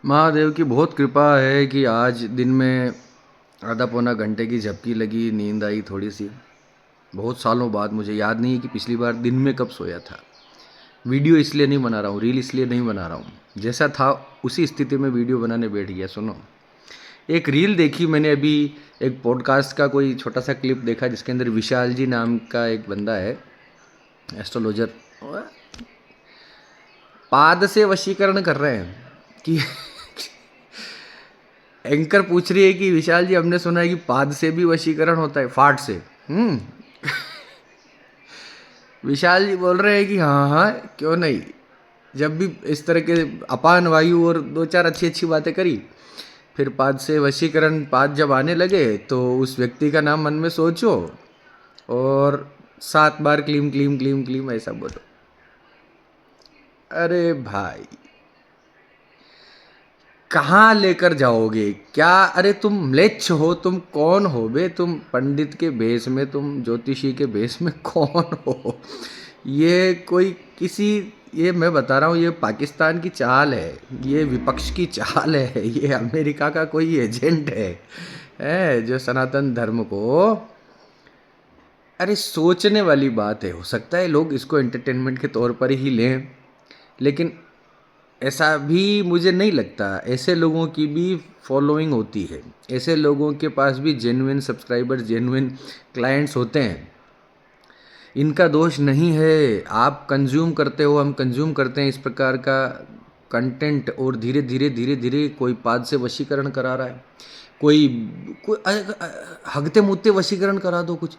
महादेव की बहुत कृपा है कि आज दिन में आधा पौना घंटे की झपकी लगी, नींद आई थोड़ी सी। बहुत सालों बाद, मुझे याद नहीं है कि पिछली बार दिन में कब सोया था। वीडियो इसलिए नहीं बना रहा हूँ, रील इसलिए नहीं बना रहा हूँ, जैसा था उसी स्थिति में वीडियो बनाने बैठ गया। सुनो, एक रील देखी मैंने अभी, एक पॉडकास्ट का कोई छोटा सा क्लिप देखा जिसके अंदर विशाल जी नाम का एक बंदा है, एस्ट्रोलॉजर, पाद से वशीकरण कर रहे हैं कि एंकर पूछ रही है कि विशाल जी, हमने सुना है कि पाद से भी वशीकरण होता है, फाट से। हम्म। विशाल जी बोल रहे हैं कि हाँ हाँ, क्यों नहीं। जब भी इस तरह के अपान वायु और दो चार अच्छी अच्छी बातें करी, फिर पाद से वशीकरण, पाद जब आने लगे तो उस व्यक्ति का नाम मन में सोचो और 7 बार क्लीम क्लीम क्लीम क्लीम ऐसा बोलो। अरे भाई, कहाँ लेकर जाओगे क्या? अरे तुम म्लेच्छ हो, तुम कौन हो बे? तुम पंडित के भेष में, तुम ज्योतिषी के भेष में कौन हो? ये कोई किसी, ये मैं बता रहा हूँ, ये पाकिस्तान की चाल है, ये विपक्ष की चाल है, ये अमेरिका का कोई एजेंट है जो सनातन धर्म को, अरे सोचने वाली बात है। हो सकता है लोग इसको एंटरटेनमेंट के तौर पर ही लें, लेकिन ऐसा भी मुझे नहीं लगता। ऐसे लोगों की भी फॉलोइंग होती है, ऐसे लोगों के पास भी जेन्युइन सब्सक्राइबर्स, जेन्युइन क्लाइंट्स होते हैं। इनका दोष नहीं है, आप कंज्यूम करते हो, हम कंज्यूम करते हैं इस प्रकार का कंटेंट, और धीरे धीरे धीरे धीरे कोई पाद से वशीकरण करा रहा है, कोई कोई हगते मुत्ते वशीकरण करा दो कुछ।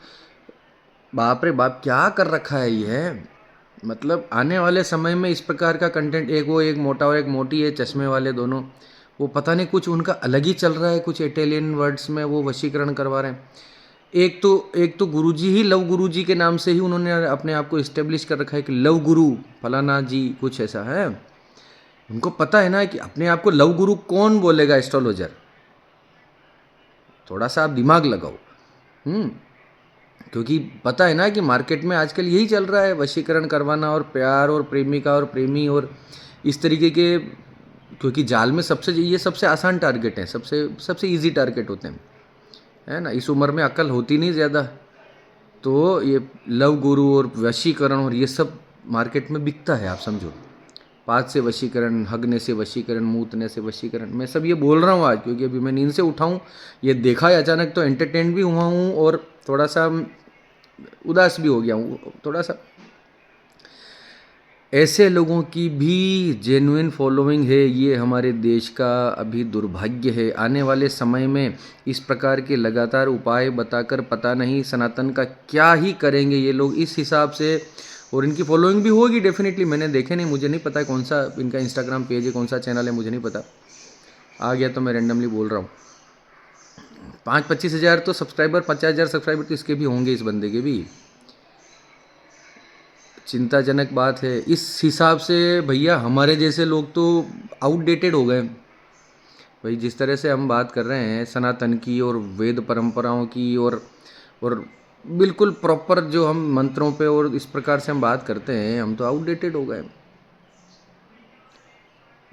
बाप रे बाप, क्या कर रखा है ये। मतलब आने वाले समय में इस प्रकार का कंटेंट, एक वो एक मोटा और एक मोटी है, चश्मे वाले दोनों, वो पता नहीं कुछ उनका अलग ही चल रहा है, कुछ इटालियन वर्ड्स में वो वशीकरण करवा रहे हैं। एक तो गुरुजी ही, लव गुरुजी के नाम से ही उन्होंने अपने आप को इस्टेब्लिश कर रखा है कि लव गुरु फलाना जी, कुछ ऐसा है। उनको पता है ना कि अपने आप को लव गुरु कौन बोलेगा, एस्ट्रोलॉजर। थोड़ा सा आप दिमाग लगाओ। क्योंकि पता है ना कि मार्केट में आजकल यही चल रहा है, वशीकरण करवाना और प्यार और प्रेमिका और प्रेमी और इस तरीके के। क्योंकि जाल में सबसे, ये सबसे आसान टारगेट है, सबसे सबसे इजी टारगेट होते हैं, है ना। इस उम्र में अकल होती नहीं ज़्यादा, तो ये लव गुरु और वशीकरण और ये सब मार्केट में बिकता है, आप समझो। पाद से वशीकरण, हगने से वशीकरण, मूतने से वशीकरण। मैं सब ये बोल रहा हूँ आज क्योंकि अभी मैं नींद से उठा हूँ, ये देखा है अचानक, तो एंटरटेन भी हुआ हूँ और थोड़ा सा उदास भी हो गया हूँ थोड़ा सा। ऐसे लोगों की भी जेन्युइन फॉलोइंग है, ये हमारे देश का अभी दुर्भाग्य है। आने वाले समय में इस प्रकार के लगातार उपाय बताकर पता नहीं सनातन का क्या ही करेंगे ये लोग, इस हिसाब से। और इनकी फॉलोइंग भी होगी डेफिनेटली, मैंने देखे नहीं, मुझे नहीं पता कौन सा इनका इंस्टाग्राम पेज है, कौन सा चैनल है, मुझे नहीं पता। आ गया तो मैं रेंडमली बोल रहा हूँ। 5-25 हज़ार तो सब्सक्राइबर, 50,000 सब्सक्राइबर तो इसके भी होंगे, इस बंदे के भी। चिंताजनक बात है। इस हिसाब से भैया हमारे जैसे लोग तो आउटडेटेड हो गए भाई। जिस तरह से हम बात कर रहे हैं सनातन की और वेद परंपराओं की, और बिल्कुल प्रॉपर जो हम मंत्रों पे और इस प्रकार से हम बात करते हैं, हम तो आउटडेटेड हो गए।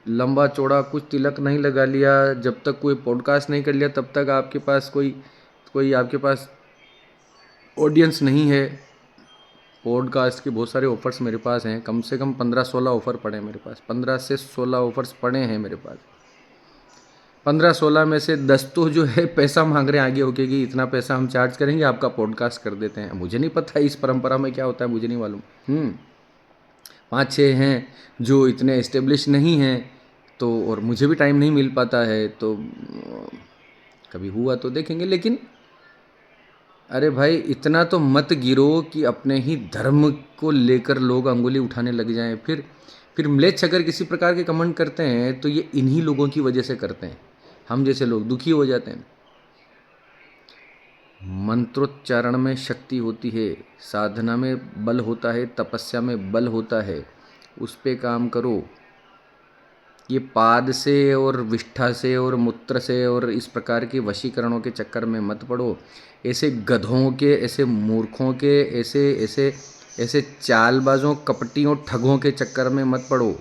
लंबा चौड़ा कुछ तिलक नहीं लगा लिया, जब तक कोई पॉडकास्ट नहीं कर लिया तब तक आपके पास कोई कोई आपके पास ऑडियंस नहीं है। पॉडकास्ट के बहुत सारे ऑफ़र्स मेरे पास हैं, कम से कम 15-16 ऑफ़र पड़े हैं मेरे पास, 15 से 16 ऑफ़र्स पड़े हैं मेरे पास। 15-16 में से 10 तो जो है पैसा मांग रहे हैं आगे होके कि इतना पैसा हम चार्ज करेंगे, आपका पॉडकास्ट कर देते हैं। मुझे नहीं पता इस परंपरा में क्या होता है, मुझे नहीं मालूम। 5-6 हैं जो इतने इस्टेब्लिश नहीं हैं, तो और मुझे भी टाइम नहीं मिल पाता है, तो कभी हुआ तो देखेंगे। लेकिन अरे भाई, इतना तो मत गिरो कि अपने ही धर्म को लेकर लोग अंगुली उठाने लग जाएं। फिर म्लेच्छ अगर किसी प्रकार के कमेंट करते हैं तो ये इन्हीं लोगों की वजह से करते हैं, हम जैसे लोग दुखी हो जाते हैं। मंत्रोच्चारण में शक्ति होती है, साधना में बल होता है, तपस्या में बल होता है, उस पे काम करो। ये पाद से और विष्ठा से और मूत्र से और इस प्रकार के वशीकरणों के चक्कर में मत पड़ो। ऐसे गधों के, ऐसे मूर्खों के, ऐसे ऐसे ऐसे चालबाजों, कपटियों, ठगों के चक्कर में मत पड़ो।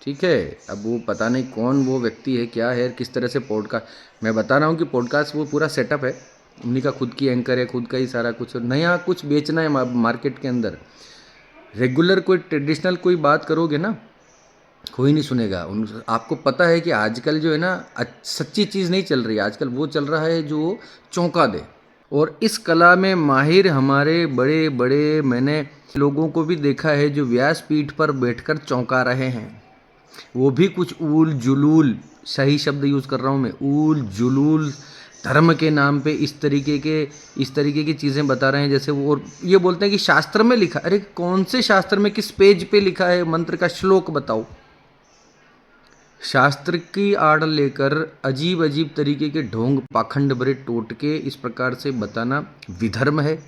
ठीक है। अब वो पता नहीं कौन वो व्यक्ति है, क्या है, किस तरह से पॉडकास्ट, मैं बता रहा हूँ कि पॉडकास्ट वो पूरा सेटअप है, उन्हीं का खुद की एंकर है, खुद का ही सारा कुछ, नया कुछ बेचना है मार्केट के अंदर। रेगुलर कोई ट्रेडिशनल कोई बात करोगे ना, कोई नहीं सुनेगा। आपको पता है कि आजकल जो है ना सच्ची चीज़ नहीं चल रही है, आजकल वो चल रहा है जो चौंका दे। और इस कला में माहिर हमारे बड़े बड़े, मैंने लोगों को भी देखा है जो व्यासपीठ पर बैठकर चौंका रहे हैं। वो भी कुछ ऊल जुलूल, सही शब्द यूज़ कर रहा हूँ मैं, ऊल जुलूल धर्म के नाम पे इस तरीके की चीज़ें बता रहे हैं। जैसे वो, और ये बोलते हैं कि शास्त्र में लिखा, अरे कौन से शास्त्र में, किस पेज पे लिखा है, मंत्र का श्लोक बताओ। शास्त्र की आड़ लेकर अजीब अजीब तरीके के ढोंग पाखंड भरे टोटके इस प्रकार से बताना विधर्म है,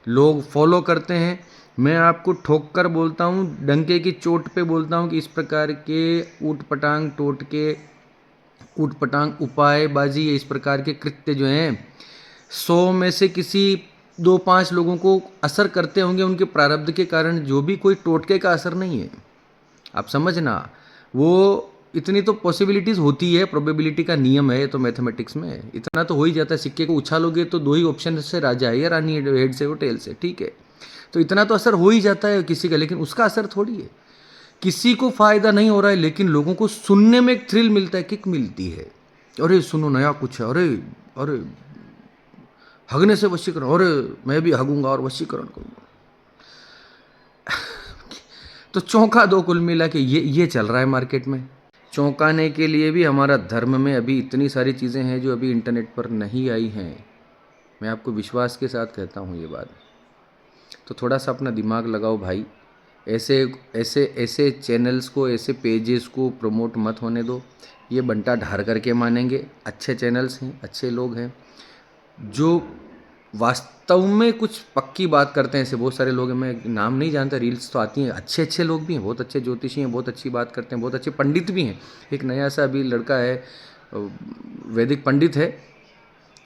लोग फॉलो करते हैं। मैं आपको ठोक कर बोलता हूँ, डंके की चोट पे बोलता हूँ कि इस प्रकार के ऊटपटांग टोटके, ऊटपटांग उपायबाजी, इस प्रकार के कृत्य जो हैं 100 में से किसी 2-5 लोगों को असर करते होंगे उनके प्रारब्ध के कारण, जो भी कोई टोटके का असर नहीं है। आप समझना, वो इतनी तो पॉसिबिलिटीज़ होती है, प्रोबेबिलिटी का नियम है तो मैथमेटिक्स में इतना तो हो ही जाता है। सिक्के को उछालोगे तो 2 ही ऑप्शन से राजा है या रानी है, हेड से और टेल से, ठीक है। तो इतना तो असर हो ही जाता है किसी का, लेकिन उसका असर थोड़ी है। किसी को फ़ायदा नहीं हो रहा है, लेकिन लोगों को सुनने में एक थ्रिल मिलता है, किक मिलती है। अरे सुनो नया कुछ है, अरे अरे हगने से वशीकरण, अरे मैं भी हगूंगा और वशीकरण करूंगा। तो चौंका दो, कुल मिला के ये चल रहा है मार्केट में। चौंकाने के लिए भी हमारा धर्म में अभी इतनी सारी चीज़ें हैं जो अभी इंटरनेट पर नहीं आई हैं। मैं आपको विश्वास के साथ कहता हूँ ये बात। तो थोड़ा सा अपना दिमाग लगाओ भाई, ऐसे ऐसे ऐसे चैनल्स को, ऐसे पेजेस को प्रमोट मत होने दो। ये बंटा ढार करके मानेंगे, अच्छे चैनल्स हैं, अच्छे लोग हैं जो वास्तव में कुछ पक्की बात करते हैं। ऐसे बहुत सारे लोग हैं, मैं नाम नहीं जानता, रील्स तो आती हैं, अच्छे अच्छे लोग भी हैं, बहुत अच्छे ज्योतिषी हैं, बहुत अच्छी बात करते हैं, बहुत अच्छे पंडित भी हैं। एक नया सा अभी लड़का है, वैदिक पंडित है,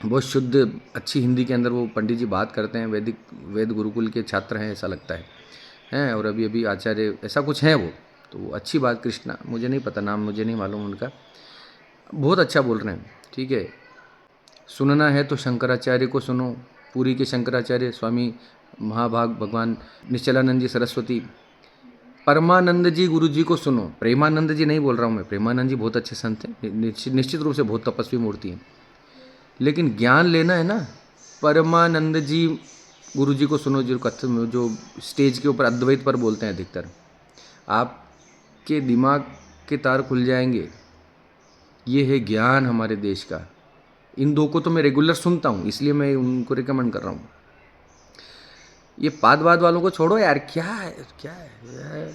बहुत शुद्ध अच्छी हिंदी के अंदर वो पंडित जी बात करते हैं, वेद गुरुकुल के छात्र हैं ऐसा लगता है और अभी अभी आचार्य ऐसा कुछ हैं वो। तो वो अच्छी बात, कृष्णा, मुझे नहीं पता नाम, मुझे नहीं मालूम उनका, बहुत अच्छा बोल रहे हैं, ठीक है। सुनना है तो शंकराचार्य को सुनो, पुरी के शंकराचार्य स्वामी महाभाग भगवान निश्चलानंद जी सरस्वती, परमानंद जी गुरु जी को सुनो। प्रेमानंद जी नहीं बोल रहा हूँ मैं, प्रेमानंद जी बहुत अच्छे संत हैं, निश्चित रूप से बहुत तपस्वी मूर्ति हैं, लेकिन ज्ञान लेना है ना, परमानंद जी गुरु जी को सुनो, जो स्टेज के ऊपर अद्वैत पर बोलते हैं अधिकतर। आपके दिमाग के तार खुल जाएंगे। ये है ज्ञान हमारे देश का। इन दो को तो मैं रेगुलर सुनता हूँ, इसलिए मैं उनको रिकमेंड कर रहा हूँ। ये पाद वाद वालों को छोड़ो यार, क्या है यार।